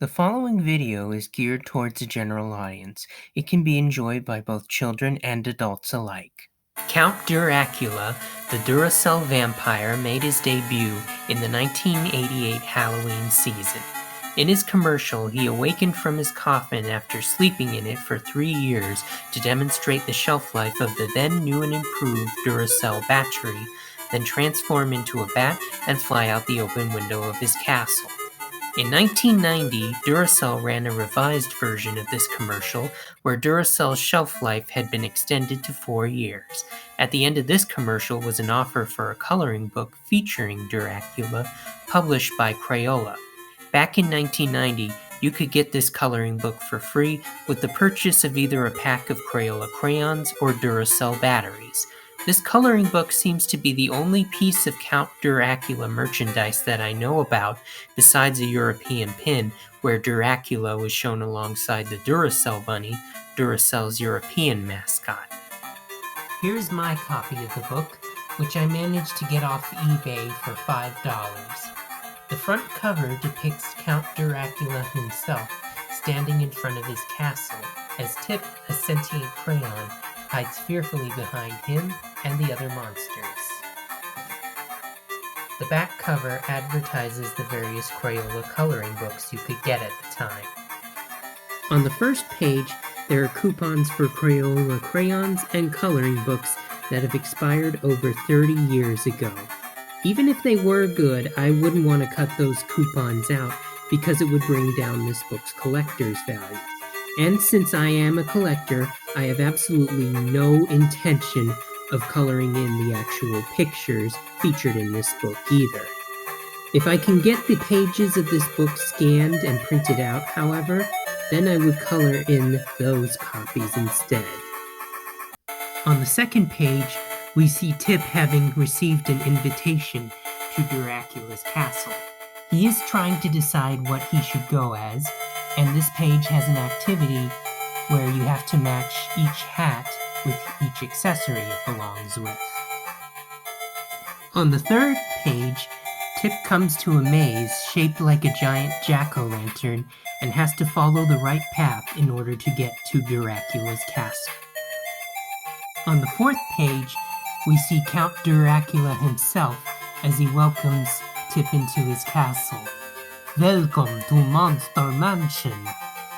The following video is geared towards a general audience. It can be enjoyed by both children and adults alike. Count Duracula, the Duracell Vampire, made his debut in the 1988 Halloween season. In his commercial, he awakened from his coffin after sleeping in it for 3 years to demonstrate the shelf life of the then new and improved Duracell battery, then transform into a bat and fly out the open window of his castle. In 1990, Duracell ran a revised version of this commercial where Duracell's shelf life had been extended to 4 years. At the end of this commercial was an offer for a coloring book featuring Duracula, published by Crayola. Back in 1990, you could get this coloring book for free with the purchase of either a pack of Crayola crayons or Duracell batteries. This coloring book seems to be the only piece of Count Duracula merchandise that I know about, besides a European pin where Duracula was shown alongside the Duracell bunny, Duracell's European mascot. Here's my copy of the book, which I managed to get off eBay for $5. The front cover depicts Count Duracula himself standing in front of his castle, as Tip, a sentient crayon, hides fearfully behind him and the other monsters. The back cover advertises the various Crayola coloring books you could get at the time. On the first page, there are coupons for Crayola crayons and coloring books that have expired over 30 years ago. Even if they were good, I wouldn't want to cut those coupons out because it would bring down this book's collector's value. And since I am a collector, I have absolutely no intention of coloring in the actual pictures featured in this book either. If I can get the pages of this book scanned and printed out, however, then I would color in those copies instead. On the second page, we see Tip having received an invitation to Duracula's castle. He is trying to decide what he should go as, and this page has an activity where you have to match each hat with each accessory it belongs with. On the third page, Tip comes to a maze shaped like a giant jack-o'-lantern and has to follow the right path in order to get to Duracula's castle. On the fourth page, we see Count Duracula himself as he welcomes Tip into his castle. Welcome to Monster Mansion!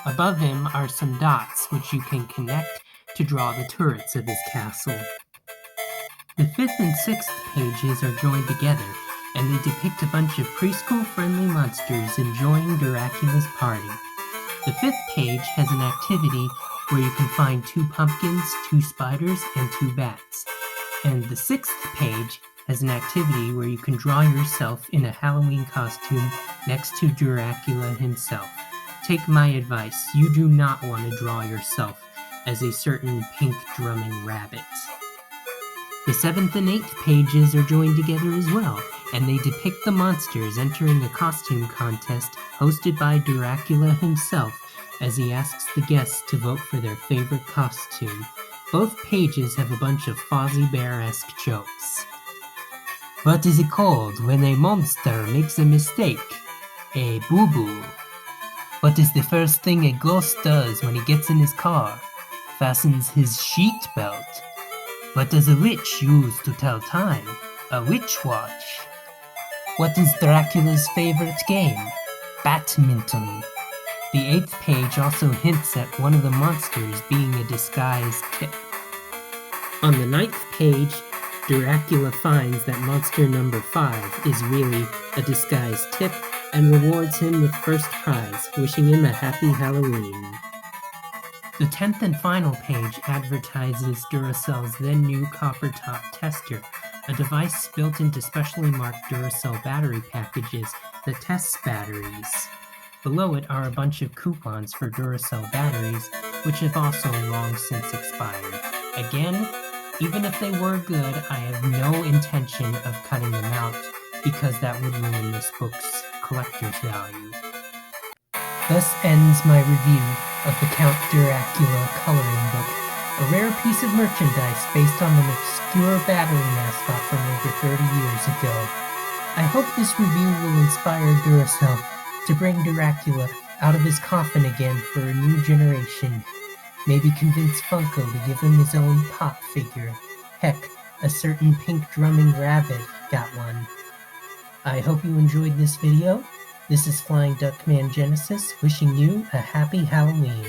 Above him are some dots which you can connect to draw the turrets of his castle. The fifth and sixth pages are joined together, and they depict a bunch of preschool-friendly monsters enjoying Duracula's party. The fifth page has an activity where you can find 2 pumpkins, 2 spiders, and 2 bats. And the sixth page has an activity where you can draw yourself in a Halloween costume next to Duracula himself. Take my advice, you do not want to draw yourself as a certain pink drumming rabbit. The 7th and 8th pages are joined together as well, and they depict the monsters entering a costume contest hosted by Duracula himself as he asks the guests to vote for their favorite costume. Both pages have a bunch of Fozzie Bear-esque jokes. What is it called when a monster makes a mistake? A boo-boo. What is the first thing a ghost does when he gets in his car? Fastens his sheet belt. What does a witch use to tell time? A witch watch. What is Dracula's favorite game? Badminton. The 8th page also hints at one of the monsters being a disguised Tip. On the 9th page, Duracula finds that monster number 5 is really a disguised Tip and rewards him with first prize, wishing him a happy Halloween. The 10th and final page advertises Duracell's then new copper-top tester, a device built into specially marked Duracell battery packages that tests batteries. Below it are a bunch of coupons for Duracell batteries, which have also long since expired. Again, even if they were good, I have no intention of cutting them out, because that would ruin this book's collector's value. Thus ends my review of the Count Duracula coloring book, a rare piece of merchandise based on an obscure battery mascot from over 30 years ago. I hope this review will inspire Duracell to bring Duracula out of his coffin again for a new generation. Maybe convince Funko to give him his own pop figure. Heck, a certain pink drumming rabbit got one. I hope you enjoyed this video. This is FlyingDuckManGenesis wishing you a happy Halloween.